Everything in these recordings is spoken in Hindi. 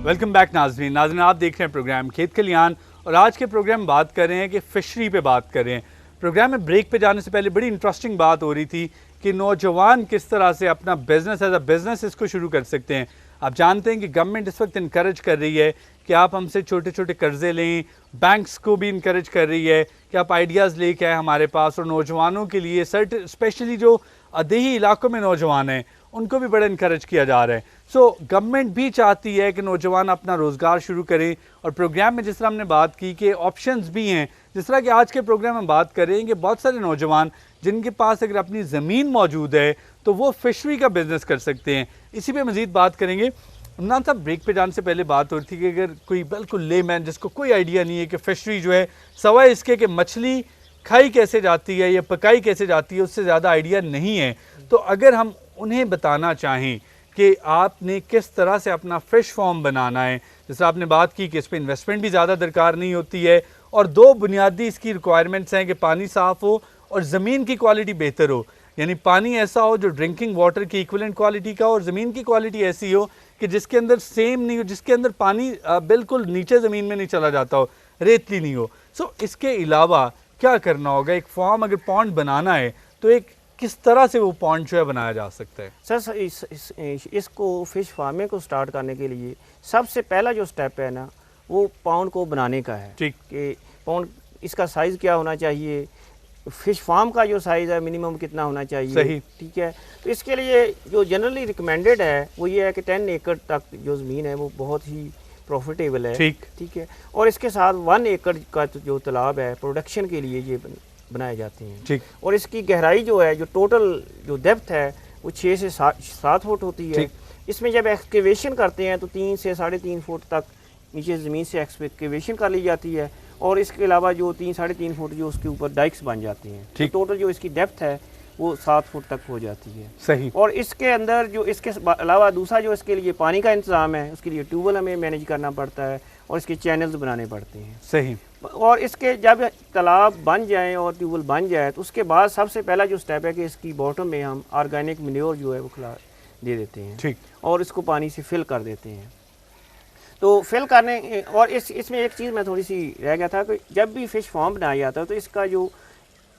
वेलकम बैक नाज़रीन। आप देख रहे हैं प्रोग्राम खेत खलियान और आज के प्रोग्राम बात कर रहे हैं कि फ़िशरी पे बात कर रहे हैं। प्रोग्राम में ब्रेक पे जाने से पहले बड़ी इंटरेस्टिंग बात हो रही थी कि नौजवान किस तरह से अपना बिज़नेस एज अ बिज़नेस इसको शुरू कर सकते हैं। आप जानते हैं कि गवर्नमेंट इस वक्त इनकरेज कर रही है कि आप हमसे छोटे छोटे कर्जे लें, बैंक्स को भी इनकरेज कर रही है कि आप आइडियाज़ लेके आए हमारे पास। और नौजवानों के लिए स्पेशली जो देही इलाकों में नौजवान हैं उनको भी बड़ा इनकरेज किया जा रहा है। सो गवर्नमेंट भी चाहती है कि नौजवान अपना रोज़गार शुरू करें। और प्रोग्राम में जिस तरह हमने बात की कि ऑप्शंस भी हैं, जिस तरह कि आज के प्रोग्राम में बात करें कि बहुत सारे नौजवान जिनके पास अगर अपनी ज़मीन मौजूद है तो वो फिशरी का बिज़नेस कर सकते हैं। इसी पे मज़ीद बात करेंगे। इमरान साहब, ब्रेक पे जाने से पहले बात हो रही थी कि अगर कोई बिल्कुल लेमैन जिसको कोई आइडिया नहीं है कि फिशरी जो है सवाए इसके कि मछली खाई कैसे जाती है या पकाई कैसे जाती है उससे ज़्यादा आइडिया नहीं है, तो अगर हम उन्हें बताना चाहें कि आपने किस तरह से अपना फ़िश फार्म बनाना है, जैसे आपने बात की कि इस पर इन्वेस्टमेंट भी ज़्यादा दरकार नहीं होती है और दो बुनियादी इसकी रिक्वायरमेंट्स हैं कि पानी साफ़ हो और ज़मीन की क्वालिटी बेहतर हो। यानी पानी ऐसा हो जो ड्रिंकिंग वाटर की इक्विवेलेंट क्वालिटी का, और ज़मीन की क्वालिटी ऐसी हो कि जिसके अंदर सेम नहीं हो, जिसके अंदर पानी बिल्कुल नीचे ज़मीन में नहीं चला जाता हो, रेतली नहीं हो। सो इसके अलावा क्या करना होगा? एक फार्म अगर पॉन्ड बनाना है तो एक किस तरह से वो पॉन्ड जो है बनाया जा सकता है? सर, इसको फ़िश फार्मिंग को स्टार्ट करने के लिए सबसे पहला जो स्टेप है ना, वो पॉन्ड को बनाने का है। ठीक, कि पॉन्ड इसका साइज़ क्या होना चाहिए, फ़िश फार्म का जो साइज़ है मिनिमम कितना होना चाहिए। सही, ठीक है। तो इसके लिए जो जनरली रिकमेंडेड है वो ये है कि 10 एकड़ तक जो ज़मीन है वो बहुत ही प्रॉफिटेबल है। ठीक है। और इसके साथ 1 एकड़ का जो तालाब है प्रोडक्शन के लिए ये बनाए जाते हैं। ठीक। और इसकी गहराई जो है, जो टोटल जो डेप्थ है वो 6 से 7 फुट होती है। इसमें जब एक्सकेवेशन करते हैं तो 3 से 3.5 फुट तक नीचे ज़मीन से एक्सकेवेशन कर ली जाती है। और इसके अलावा जो 3-3.5 फुट जो उसके ऊपर डाइक्स बन जाती हैं। तो टोटल जो इसकी डेप्थ है वो 7 फुट तक हो जाती है। सही। और इसके अंदर जो इसके अलावा दूसरा जो इसके लिए पानी का इंतज़ाम है, उसके लिए ट्यूबवेल हमें मैनेज करना पड़ता है और इसके चैनल्स बनाने पड़ते हैं। सही। और इसके जब तालाब बन जाए और ट्यूबवेल बन जाए तो उसके बाद सबसे पहला जो स्टेप है कि इसकी बॉटम में हम ऑर्गेनिक मैन्योर जो है वो खिला दे देते हैं। ठीक। और इसको पानी से फिल कर देते हैं। तो फिल करने और इसमें एक चीज़ मैं थोड़ी सी रह गया था कि जब भी फ़िश फार्म बनाया जाता है तो इसका जो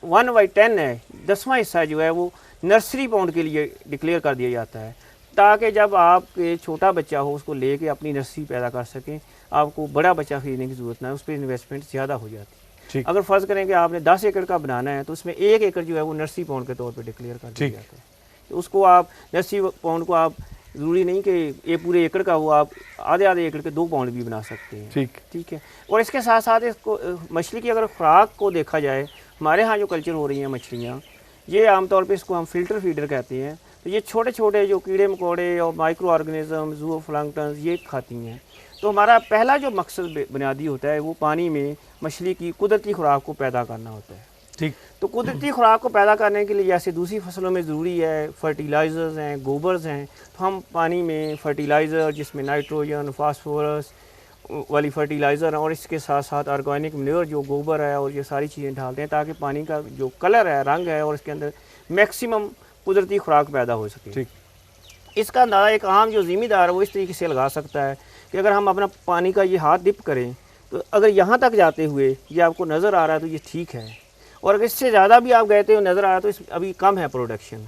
1/10 है, 10वां हिस्सा जो है वो नर्सरी पॉन्ड के लिए डिक्लेयर कर दिया जाता है, ताकि जब आप छोटा बच्चा हो उसको लेके अपनी नर्सरी पैदा कर सकें, आपको बड़ा बच्चा खरीदने की ज़रूरत ना है, उस पर इन्वेस्टमेंट ज़्यादा हो जाती है। अगर फ़र्ज़ करें कि आपने 10 एकड़ का बनाना है तो उसमें 1 एकड़ जो है वो नर्सरी पॉन्ड के तौर पर डिक्लेयर कर दिया जाता है। तो उसको आप नर्सरी पॉन्ड को आप ज़रूरी नहीं कि ये पूरे एकड़ का हो, आप आधे एकड़ के 2 पॉन्ड भी बना सकते हैं। ठीक है। और इसके साथ साथ इसको मछली की अगर खुराक को देखा जाए, हमारे यहाँ जो कल्चर हो रही हैं मछलियाँ, ये आमतौर पे इसको हम फ़िल्टर फीडर कहते हैं। तो ये छोटे छोटे जो कीड़े मकोड़े और माइक्रो ऑर्गेनिज़म, ज़ूओप्लैंक्टन ये खाती हैं। तो हमारा पहला जो मकसद बुनियादी होता है वो पानी में मछली की कुदरती खुराक को पैदा करना होता है। ठीक। तो कुदरती खुराक को पैदा करने के लिए जैसे दूसरी फसलों में ज़रूरी है फर्टिलाइज़र्स हैं, गोबर्स हैं, तो हम पानी में फर्टिलाइज़र जिसमें नाइट्रोजन, फास्फोरस वाली फर्टिलाइज़र और इसके साथ साथ ऑर्गेनिक मैन्योर जो गोबर है और ये सारी चीज़ें डालते हैं ताकि पानी का जो कलर है, रंग है और इसके अंदर मैक्सिमम कुदरती खुराक पैदा हो सके। ठीक। इसका अंदाज़ा एक आम जो ज़िम्मेदार है वो इस तरीके से लगा सकता है कि अगर हम अपना पानी का ये हाथ डिप करें तो अगर यहाँ तक जाते हुए ये आपको नज़र आ रहा है तो ये ठीक है, और अगर इससे ज़्यादा भी आप गए थे नज़र आ रहा है तो इस अभी कम है प्रोडक्शन।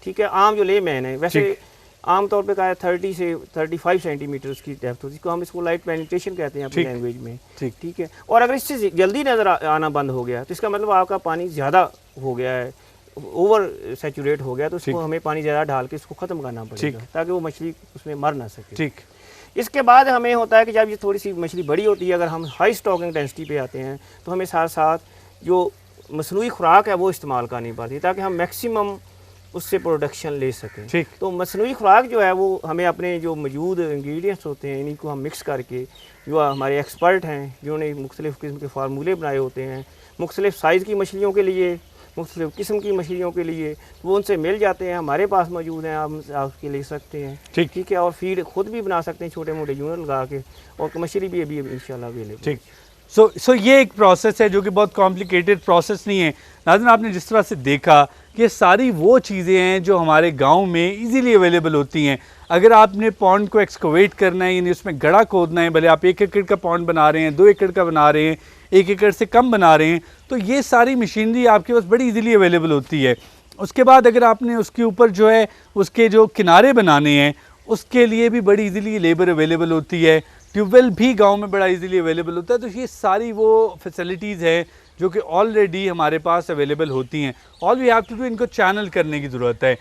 ठीक है। आम जो लेमैन है वैसे आम तौर पे कहा है 30 से 35 सेंटीमीटर की डेप्थ होती है, जिसको हम इसको लाइट पेनिट्रेशन कहते हैं अपनी लैंग्वेज में। ठीक है। और अगर इससे जल्दी नज़र आना बंद हो गया तो इसका मतलब आपका पानी ज़्यादा हो गया है, ओवर सैचुरेट हो गया, तो उसको हमें पानी ज़्यादा डाल के इसको ख़त्म करना पड़ेगा ताकि वो मछली उसमें मर ना सके। ठीक। इसके बाद हमें होता है कि जब ये थोड़ी सी मछली बड़ी होती है, अगर हम हाई स्टॉकिंग डेंसिटी पे आते हैं तो हमें साथ साथ जो मसनूई खुराक है वो इस्तेमाल करनी पड़ती है ताकि हम मैक्सिमम उससे प्रोडक्शन ले सकें। तो मसनूई खुराक जो है वो हमें अपने जो मौजूद इंग्रेडिएंट्स होते हैं इन्हीं को हम मिक्स करके, जो हमारे एक्सपर्ट हैं जिन्होंने मुख्तलिफ़ किस्म के फार्मूले बनाए होते हैं मुख्तलिफ़ साइज़ की मछलियों के लिए, मुख्तलिफ़ किस्म की मछलियों के लिए, वो उनसे मिल जाते हैं, हमारे पास मौजूद हैं, आप उसके ले सकते हैं। ठीक है। और फीड खुद भी बना सकते हैं छोटे मोटे यूनिट लगा के, और मछली भी अभी इंशाल्लाह अवेलेबल। ठीक। सो ये एक प्रोसेस है जो कि बहुत कॉम्प्लिकेटेड प्रोसेस नहीं है। नाज़रीन, आपने जिस तरह से देखा कि सारी वो चीज़ें हैं जो हमारे गांव में इजीली अवेलेबल होती हैं। अगर आपने पॉन्ड को एक्सकोवेट करना है, यानी उसमें गड़ा खोदना है, भले आप 1 एकड़ का पॉन्ड बना रहे हैं, 2 एकड़ का बना रहे हैं, 1 एकड़ से कम बना रहे हैं, तो ये सारी मशीनरी आपके पास बड़ी इजीली अवेलेबल होती है। उसके बाद अगर आपने उसके ऊपर जो है उसके जो किनारे बनाने हैं, उसके लिए भी बड़ी इजीली लेबर अवेलेबल होती है। ट्यूबवेल भी गांव में बड़ा इजीली अवेलेबल होता है। तो ये सारी वो फैसिलिटीज़ हैं जो कि ऑलरेडी हमारे पास अवेलेबल होती हैं। All we have to do, इनको चैनल करने की ज़रूरत है।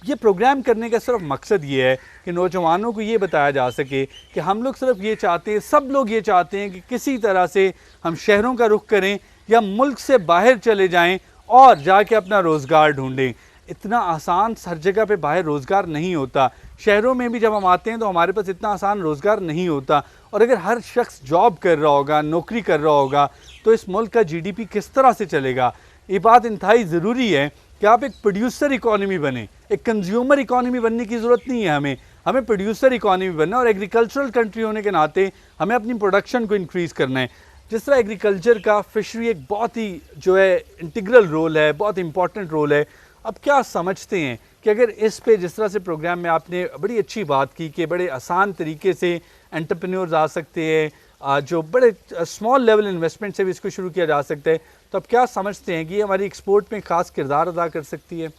ये प्रोग्राम करने का सिर्फ मकसद ये है कि नौजवानों को ये बताया जा सके कि हम लोग सिर्फ ये चाहते हैं, सब लोग ये चाहते हैं कि किसी तरह से हम शहरों का रुख करें या मुल्क से बाहर चले जाएं और जाके अपना रोज़गार ढूंढें। इतना आसान हर जगह पे बाहर रोज़गार नहीं होता। शहरों में भी जब हम आते हैं तो हमारे पास इतना आसान रोज़गार नहीं होता। और अगर हर शख्स जॉब कर रहा होगा, नौकरी कर रहा होगा, तो इस मुल्क का जीडीपी किस तरह से चलेगा। ये बात इंतहाई ज़रूरी है कि आप एक प्रोड्यूसर इकॉनमी बने। एक कंज्यूमर इकॉनमी बनने की ज़रूरत नहीं है हमें प्रोड्यूसर इकॉनमी बनना है। और एग्रीकल्चरल कंट्री होने के नाते हमें अपनी प्रोडक्शन को इंक्रीज़ करना है। जिस तरह एग्रीकल्चर का फिशरी एक बहुत ही जो है इंटीग्रल रोल है, बहुत इंपॉर्टेंट रोल है। अब क्या समझते हैं कि अगर इस पे जिस तरह से प्रोग्राम में आपने बड़ी अच्छी बात की कि बड़े आसान तरीके से एंटरप्रेन्योर्स आ सकते हैं, जो बड़े स्मॉल लेवल इन्वेस्टमेंट से भी इसको शुरू किया जा सकता है, तो अब क्या समझते हैं कि ये हमारी एक्सपोर्ट में ख़ास किरदार अदा कर सकती है?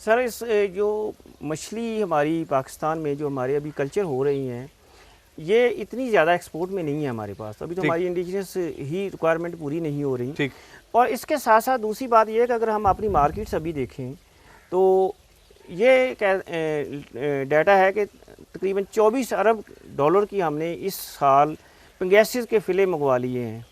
सर, इस जो मछली हमारी पाकिस्तान में जो हमारे अभी कल्चर हो रही हैं, ये इतनी ज़्यादा एक्सपोर्ट में नहीं है हमारे पास। अभी तो हमारी इंडिजिनस ही रिक्वायरमेंट पूरी नहीं हो रही। ठीक। और इसके साथ साथ दूसरी बात ये है कि अगर हम अपनी मार्केट्स अभी देखें तो ये डाटा है कि तकरीबन 24 अरब डॉलर की हमने इस साल पंगेसिस के फ़िले मंगवा लिए हैं,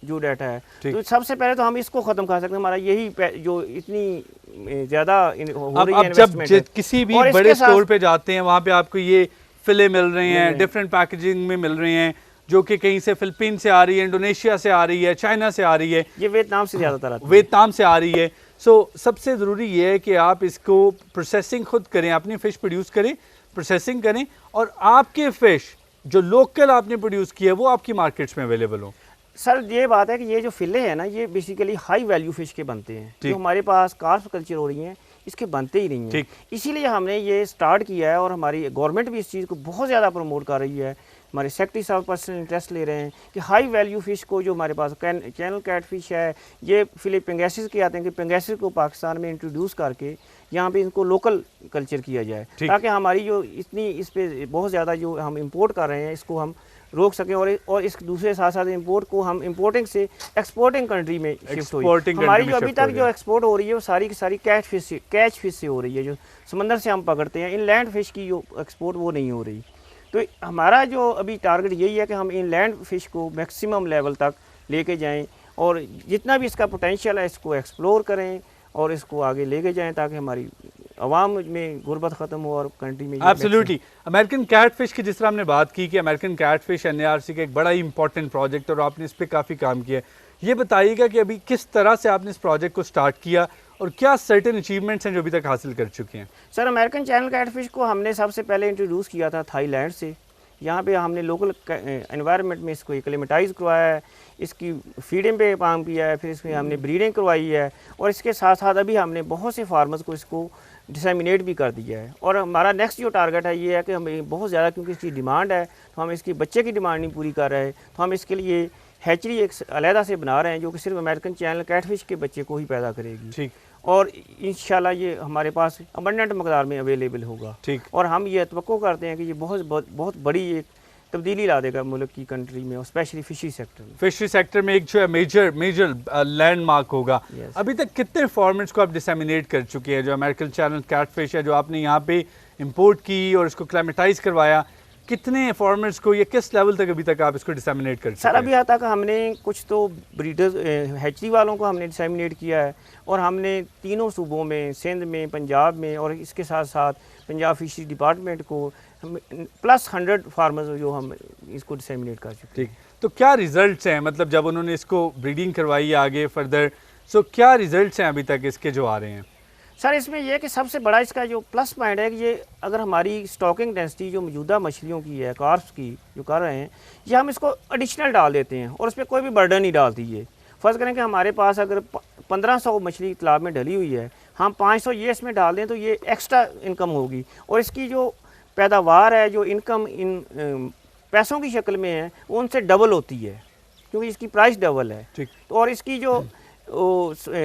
जो डाटा है। तो सबसे पहले तो हम इसको ख़त्म कर सकते हैं। हमारा यही जो इतनी ज़्यादा हो रही है इन्वेस्टमेंट। जब किसी भी बड़े स्टोर पे जाते हैं वहाँ पे आपको ये फ़िले मिल रहे हैं, डिफरेंट पैकेजिंग में मिल रहे हैं, जो कि कहीं से फिलिपीन से आ रही है, इंडोनेशिया से आ रही है, चाइना से आ रही है, ये वियतनाम से ज़्यादातर आती है, वियतनाम से आ रही है। सो सबसे ज़रूरी ये है कि आप इसको प्रोसेसिंग खुद करें, अपनी फ़िश प्रोड्यूस करें, प्रोसेसिंग करें, और आपके फ़िश जो लोकल आपने प्रोड्यूस किया है वो आपकी मार्केट्स में अवेलेबल हो। सर, ये बात है कि ये जो फ़िले हैं ना, ये बेसिकली हाई वैल्यू फ़िश के बनते हैं। जो हमारे पास कार्प कल्चर हो रही हैं, इसके बनते ही नहीं हैं। इसीलिए हमने ये स्टार्ट किया है और हमारी गवर्नमेंट भी इस चीज़ को बहुत ज़्यादा प्रमोट कर रही है। हमारे सेक्रेटरी साहब पर्सनल इंटरेस्ट ले रहे हैं कि हाई वैल्यू फ़िश को, जो हमारे पास चैनल कैट फ़िश है, ये फ़िले पेंगेसिस के आते हैं, कि पेंगेसिस को पाकिस्तान में इंट्रोड्यूस करके यहाँ पे इनको लोकल कल्चर किया जाए, ताकि हमारी जो इतनी इस पर बहुत ज़्यादा जो हम इंपोर्ट कर रहे हैं इसको हम रोक सकें। और इस दूसरे साथ साथ इंपोर्ट को हम इंपोर्टिंग से एक्सपोर्टिंग कंट्री में शिफ्ट हो। हमारी जो अभी तक जो एक्सपोर्ट हो रही है वो सारी की सारी कैच फिश से हो रही है, जो समंदर से हम पकड़ते हैं। इनलैंड फ़िश की जो एक्सपोर्ट वो नहीं हो रही। तो हमारा जो अभी टारगेट यही है कि हम इनलैंड फ़िश को मैक्सिमम लेवल तक लेके जाएं और जितना भी इसका पोटेंशियल है इसको एक्सप्लोर करें और इसको आगे लेके जाएं, ताकि हमारी आवाम में गुर्बत ख़त्म हो और कंट्री में। एब्सोल्युटली। अमेरिकन कैट फिश की जिस तरह हमने बात की कि अमेरिकन कैट फिश NARC का एक बड़ा ही इंपॉर्टेंट प्रोजेक्ट और आपने इस पर काफ़ी काम किया, ये बताइएगा कि अभी किस तरह से आपने इस प्रोजेक्ट को स्टार्ट किया और क्या सर्टेन अचीवमेंट्स हैं जो अभी तक हासिल कर चुके हैं? Sir, American channel catfish को हमने सबसे पहले इंट्रोड्यूस किया था थाईलैंड से। यहाँ पे हमने लोकल एनवायरनमेंट में इसको एक्लेमेटाइज करवाया है, इसकी फीडिंग पे काम किया है, फिर इसमें हमने ब्रीडिंग करवाई है, और इसके साथ साथ अभी हमने बहुत से फार्मर्स को इसको डिसमिनेट भी कर दिया है। और हमारा नेक्स्ट जो टारगेट है ये है कि हमें बहुत ज़्यादा, क्योंकि इसकी डिमांड है, तो हम इसकी बच्चे की डिमांड नहीं पूरी कर रहे, तो हम इसके लिए हैचरी एक अलहदा से बना रहे हैं, जो कि सिर्फ अमेरिकन चैनल कैटफिश के बच्चे को ही पैदा करेगी। ठीक। और इंशाल्लाह ये हमारे पास अबंडेंट मकदार में अवेलेबल होगा। ठीक। और हम ये तवक्को करते हैं कि ये बहुत बड़ी एक तब्दीली ला देगा मुल्क की कंट्री में, और स्पेशली फिशरी सेक्टर में। फिशरी सेक्टर में एक जो है मेजर लैंडमार्क होगा। अभी तक कितने फॉर्मेट्स को आप डिसेमिनेट कर चुके हैं? जो अमेरिकन चैनल कैटफिश है, जो आपने यहाँ पे इंपोर्ट की और इसको क्लाइमेटाइज करवाया, कितने फॉर्मेट्स को, ये किस लेवल तक अभी तक आप इसको डिसेमिनेट कर चुके हैं? सर, अभी तक हमने कुछ तो ब्रीडर्स हैचरी वालों को हमने डिसेमिनेट किया है, और हमने तीनों सूबों में, सिंध में, पंजाब में, और इसके साथ साथ पंजाब फिशरी डिपार्टमेंट को प्लस 100 फार्मर्स जो हम इसको डिसेमिनेट कर चुके हैं। ठीक। तो क्या रिजल्ट्स हैं, मतलब जब उन्होंने इसको ब्रीडिंग करवाई है आगे फर्दर, सो क्या रिजल्ट्स हैं अभी तक इसके जो आ रहे हैं? सर इसमें यह है कि सबसे बड़ा इसका जो प्लस पॉइंट है कि ये अगर हमारी स्टॉकिंग डेंसिटी जो मौजूदा मछलियों की है, कार्प्स की जो कर रहे हैं, ये हम इसको एडिशनल डाल देते हैं और उसमें कोई भी बर्डन नहीं डालती है। फ़र्ज़ करें कि हमारे पास अगर 1500 मछली तालाब में डली हुई है, हम 500 ये इसमें डाल दें तो ये एक्स्ट्रा इनकम होगी और इसकी जो पैदावार है, जो इनकम इन पैसों की शक्ल में है, वो उनसे डबल होती है क्योंकि इसकी प्राइस डबल है। ठीक। तो और इसकी जो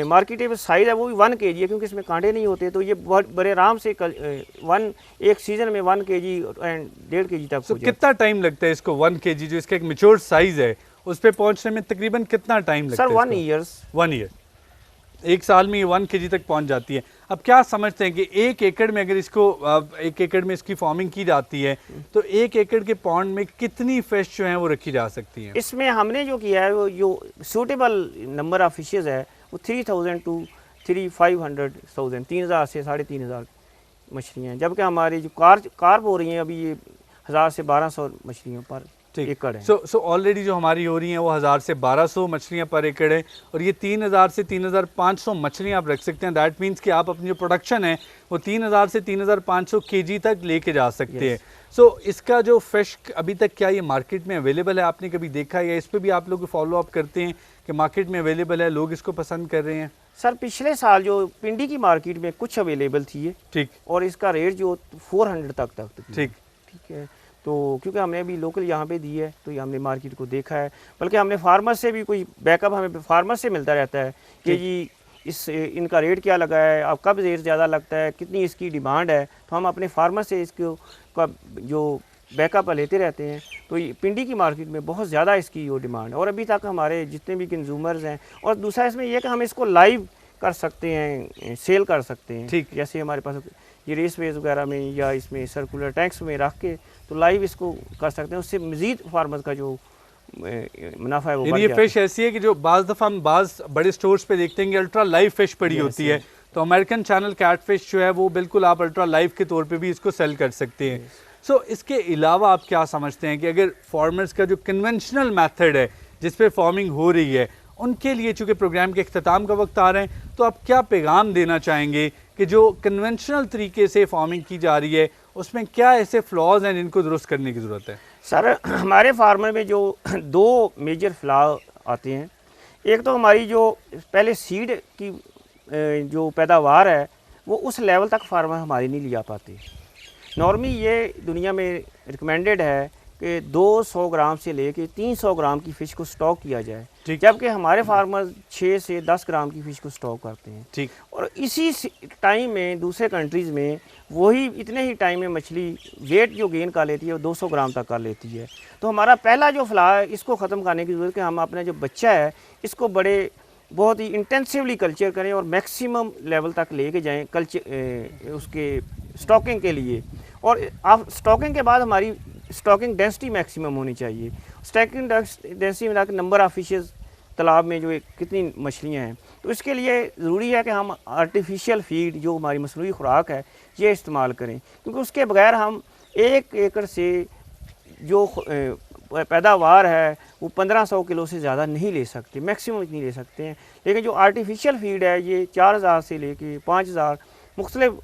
मार्केटेबल साइज़ है वो भी 1 kg है क्योंकि इसमें कांटे नहीं होते, तो ये बहुत बड़े आराम से एक सीज़न में 1 kg एंड 1.5 kg तक हो जाए। कितना टाइम लगता है इसको 1 kg जो इसका एक मैच्योर साइज है उस पे पहुंचने में तकरीबन कितना टाइम लगता है? Sir 1 years. 1 ईयर, 1 साल में ये 1 kg तक पहुंच जाती है। अब क्या समझते हैं कि 1 एकड़ में अगर इसको 1 एकड़ में इसकी फार्मिंग की जाती है तो 1 एकड़ के पॉन्ड में कितनी फिश जो हैं वो रखी जा सकती हैं? इसमें हमने जो किया है वो जो सूटेबल नंबर ऑफ फिशेज़ है वो 3000 टू 500,000 3000 से 3500 मछलियाँ हैं, जबकि हमारी जो कार्प हो रही हैं अभी ये 1000 से 1200 मछलियों पर एकड़ है। सो ऑलरेडी जो हमारी हो रही हैं वो 1000 से 1200 मछलियाँ पर एकड़ है और ये 3000 से 3500 मछलियाँ आप रख सकते हैं। दैट मीन्स कि आप अपनी जो प्रोडक्शन है वो 3000 से 3500 kg तक लेके जा सकते हैं। सो इसका जो फिश अभी तक क्या ये मार्केट में अवेलेबल है, आपने कभी देखा है या इस पर भी आप लोग फॉलो अप करते हैं कि मार्केट में अवेलेबल है, लोग इसको पसंद कर रहे हैं? सर पिछले साल जो पिंडी की मार्केट में कुछ अवेलेबल थी है, ठीक, और इसका रेट जो 400 तक ठीक है। तो क्योंकि हमने अभी लोकल यहाँ पे दी है तो ये हमने मार्केट को देखा है, बल्कि हमने फार्मर से भी कोई बैकअप हमें फार्मर से मिलता रहता है कि जी इनका रेट क्या लगा है, अब कब रेट ज़्यादा लगता है, कितनी इसकी डिमांड है, तो हम अपने फार्मर से इसको का जो बैकअप लेते रहते हैं। तो पिंडी की मार्केट में बहुत ज़्यादा इसकी वो डिमांड है और अभी तक हमारे जितने भी कंज्यूमर्स हैं, और दूसरा इसमें यह कि हम इसको लाइव कर सकते हैं, सेल कर सकते हैं। ठीक, जैसे हमारे पास ये रेस वेज वगैरह में या इसमें सर्कुलर टैंक्स में रख के तो लाइव इसको कर सकते हैं, उससे मज़ीद फार्मर्स का जो मुनाफा है वो बढ़ ये जाता है। फिश ऐसी है कि जो बाज़ दफ़ा हम बाज़ बड़े स्टोर्स पे देखते हैं कि अल्ट्रा लाइव फिश पड़ी होती है, तो अमेरिकन चैनल कैटफिश जो है वो बिल्कुल आप अल्ट्रा लाइव के तौर पे भी इसको सेल कर सकते हैं। सो इसके अलावा आप क्या समझते हैं कि अगर फार्मर्स का जो कन्वेंशनल मेथड है जिस पे फार्मिंग हो रही है उनके लिए, चूँकि प्रोग्राम के अख्ताम का वक्त आ रहे हैं, तो आप क्या पैगाम देना चाहेंगे कि जो कन्वेंशनल तरीके से फार्मिंग की जा रही है उसमें क्या ऐसे फ्लॉज हैं जिनको दुरुस्त करने की ज़रूरत है? सर हमारे फार्मर में जो 2 मेजर फ्लॉ आते हैं, एक तो हमारी जो पहले सीड की जो पैदावार है वो उस लेवल तक फार्मर हमारी नहीं लिया पाते। नॉर्मली ये दुनिया में रिकमेंडेड है कि 200 ग्राम से लेके 300 ग्राम की फ़िश को स्टॉक किया जाए, जबकि हमारे फार्मर 6 से 10 ग्राम की फ़िश को स्टॉक करते हैं। ठीक, और इसी टाइम में दूसरे कंट्रीज़ में वही इतने ही टाइम में मछली वेट जो गेन कर लेती है वो 200 ग्राम तक कर लेती है। तो हमारा पहला जो फ्लॉ है इसको ख़त्म करने की ज़रूरत है कि हम अपना जो बच्चा है इसको बहुत ही इंटेंसिवली कल्चर करें और मैक्सिमम लेवल तक लेके जाएं कल्चर उसके स्टॉकिंग के लिए। और आप स्टॉकिंग के बाद हमारी स्टॉकिंग डेंसिटी मैक्सिमम होनी चाहिए। स्टॉकिंग डेंसिटी में नंबर ऑफ फिशेज़ तालाब में जो कितनी मछलियाँ हैं, तो इसके लिए ज़रूरी है कि हम आर्टिफिशियल फीड जो हमारी मसनूई खुराक है ये इस्तेमाल करें, क्योंकि उसके बगैर हम 1 एकड़ से जो पैदावार है वो 1500 किलो से ज़्यादा नहीं ले सकते, मैक्सिमम इतनी ले सकते हैं। लेकिन जो आर्टिफिशियल फीड है ये 4000 से लेके 5000 मुख्तलिफ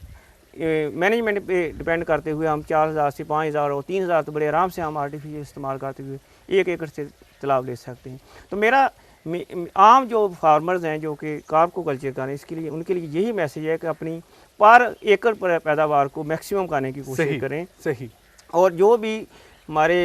मैनेजमेंट पे डिपेंड करते हुए हम 4000 से 5000 और 3000 तो बड़े आराम से हम आर्टिफिशियल इस्तेमाल करते हुए 1 एकड़ से तालाब ले सकते हैं। तो मेरा आम जो फार्मर्स हैं जो कि कार्प को कल्चर करें, इसके लिए उनके लिए यही मैसेज है कि अपनी पर एकड़ पर पैदावार को मैक्सिमम करने की कोशिश करें। सही। और जो भी हमारे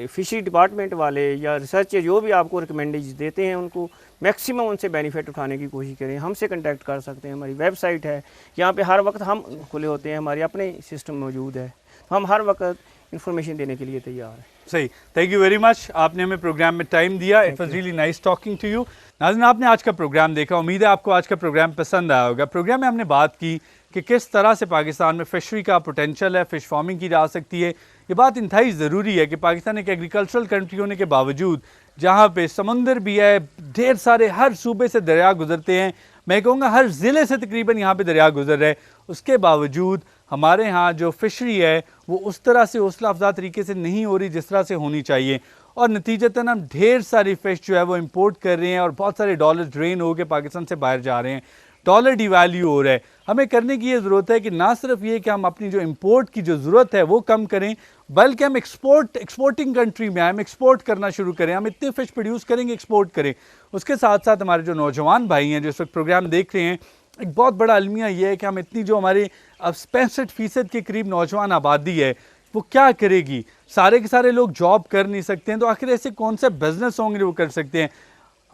फिशरी डिपार्टमेंट वाले या रिसर्चर जो भी आपको रिकमेंडेशन देते हैं उनको मैक्सिमम उनसे बेनिफिट उठाने की कोशिश करें। हमसे कांटेक्ट कर सकते हैं, हमारी वेबसाइट है, यहाँ पे हर वक्त हम खुले होते हैं, हमारे अपने सिस्टम मौजूद है, तो हम हर वक्त इन्फॉर्मेशन देने के लिए तैयार हैं। सही, थैंक यू वेरी मच, आपने हमें प्रोग्राम में टाइम दिया। It was really nice talking to you. नाज़रीन, आपने आज का प्रोग्राम देखा, उम्मीद है आपको आज का प्रोग्राम पसंद आया होगा। प्रोग्राम में हमने बात की कि किस तरह से पाकिस्तान में फ़िशरी का पोटेंशियल है, फ़िश फार्मिंग की जा सकती है। ये बात इंतहाई ज़रूरी है कि पाकिस्तान एक एग्रीकल्चरल कंट्री होने के बावजूद जहाँ पे समुंदर भी है, ढेर सारे हर सूबे से दरिया गुजरते हैं, मैं कहूँगा हर ज़िले से तकरीबन यहाँ पे दरिया गुजर रहे, उसके बावजूद हमारे यहाँ जो फ़िशरी है वो उस तरह से हौसला अफजा तरीके से नहीं हो रही जिस तरह से होनी चाहिए, और नतीजतन हम ढेर सारी फ़िश जो है वो इंपोर्ट कर रहे हैं और बहुत सारे डॉलर ड्रेन हो के पाकिस्तान से बाहर जा रहे हैं। डॉलर डिवैल्यू हो रहा है। हमें करने की ये ज़रूरत है कि ना सिर्फ ये कि हम अपनी जो इंपोर्ट की जो ज़रूरत है वो कम करें, बल्कि हम एक्सपोर्टिंग कंट्री में हम एक्सपोर्ट करना शुरू करें। हम इतने फ़िश प्रोड्यूस करेंगे, एक्सपोर्ट करें। उसके साथ साथ हमारे जो नौजवान भाई हैं जो इस वक्त प्रोग्राम देख रहे हैं, एक बहुत बड़ा अलमिया ये है कि हम इतनी जो हमारी अब 65% के करीब नौजवान आबादी है वो क्या करेगी। सारे के सारे लोग जॉब कर नहीं सकते हैं, तो आखिर ऐसे कौन से बिजनेस होंगे जो वो कर सकते हैं।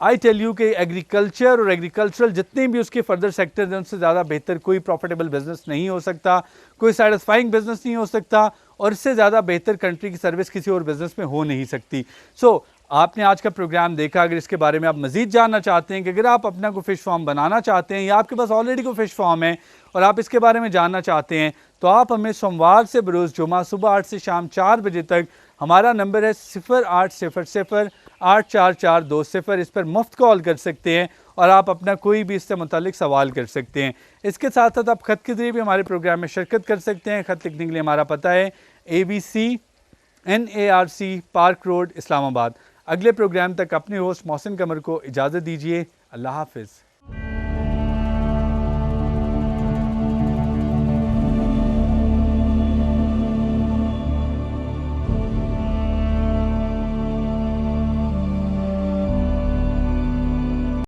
आई टेल यू कि एग्रीकल्चर और एग्रीकल्चरल जितने भी उसके फर्दर सेक्टर्स हैं उनसे ज़्यादा बेहतर कोई प्रॉफिटेबल बिजनेस नहीं हो सकता, कोई सेटिस्फाइंग बिजनेस नहीं हो सकता, और इससे ज़्यादा बेहतर कंट्री की सर्विस किसी और बिजनेस में हो नहीं सकती। सो आपने आज का प्रोग्राम देखा। अगर इसके बारे में आप मज़ीद जानना चाहते हैं कि अगर आप अपना कोई फ़िश फार्म बनाना चाहते हैं या आपके पास ऑलरेडी कोई फ़िश फार्म है और आप इसके बारे में जानना चाहते हैं, तो आप हमें सोमवार से बरोज़ जुमा सुबह 8 से शाम 4 बजे तक, हमारा नंबर है 0800-844-20, इस पर मुफ्त कॉल कर सकते हैं और आप अपना कोई भी इससे मुतालिक सवाल कर सकते हैं। इसके साथ साथ आप ख़त के ज़रिए भी हमारे प्रोग्राम में शिरकत कर सकते हैं। ख़त लिखने के लिए हमारा पता है ABC NARC park road Islamabad. अगले प्रोग्राम तक अपने होस्ट मोहसिन कमर को इजाज़त दीजिए। अल्लाह हाफिज़।